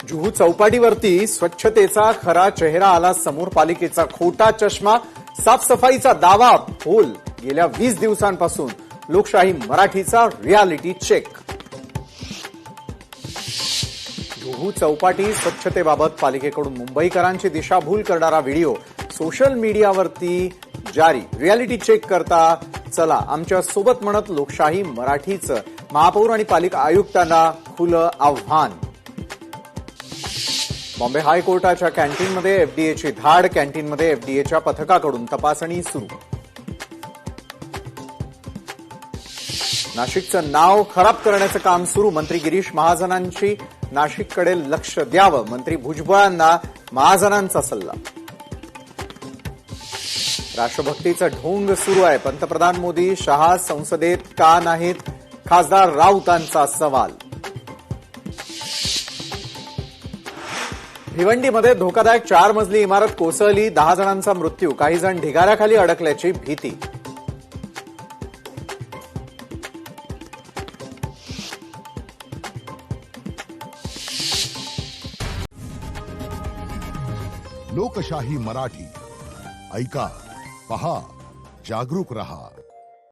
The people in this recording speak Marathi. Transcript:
जुहू चौपाटीवरती स्वच्छतेचा खरा चेहरा आला समोर. पालिकेचा खोटा चष्मा, साफसफाईचा दावा फोल. गेल्या 20 दिवसांपासून लोकशाही मराठीचा रियालिटी चेक. जुहू चौपाटी स्वच्छतेबाबत पालिकेकडून मुंबईकरांची दिशाभूल करणारा व्हिडिओ सोशल मीडियावरती जारी. रियालिटी चेक करता चला आमच्या सोबत म्हणत लोकशाही मराठीचं महापौर आणि पालिका आयुक्तांना खुलं आव्हान. बॉम्बे हायकोर्टाच्या कॅन्टीनमध्ये एफडीएची धाड. कॅन्टीनमध्ये एफडीएच्या पथकाकडून तपासणी सुरू. नाशिकचं नाव खराब करण्याचं काम सुरू. मंत्री गिरीश महाजनांची नाशिककडे लक्ष द्यावं. मंत्री भुजबळांना महाजनांचा सल्ला. राष्ट्रभक्तीचं ढोंग सुरू आहे. पंतप्रधान मोदी शहा संसदेत का नाहीत? खासदार राऊतांचा सवाल. भिवंडीमध्ये धोकादायक 4 मजली इमारत कोसळली. 10 जणांचा मृत्यू. काही जण ढिगाऱ्याखाली अडकल्याची भीती. लोकशाही मराठी ऐका, पहा, जागरूक रहा.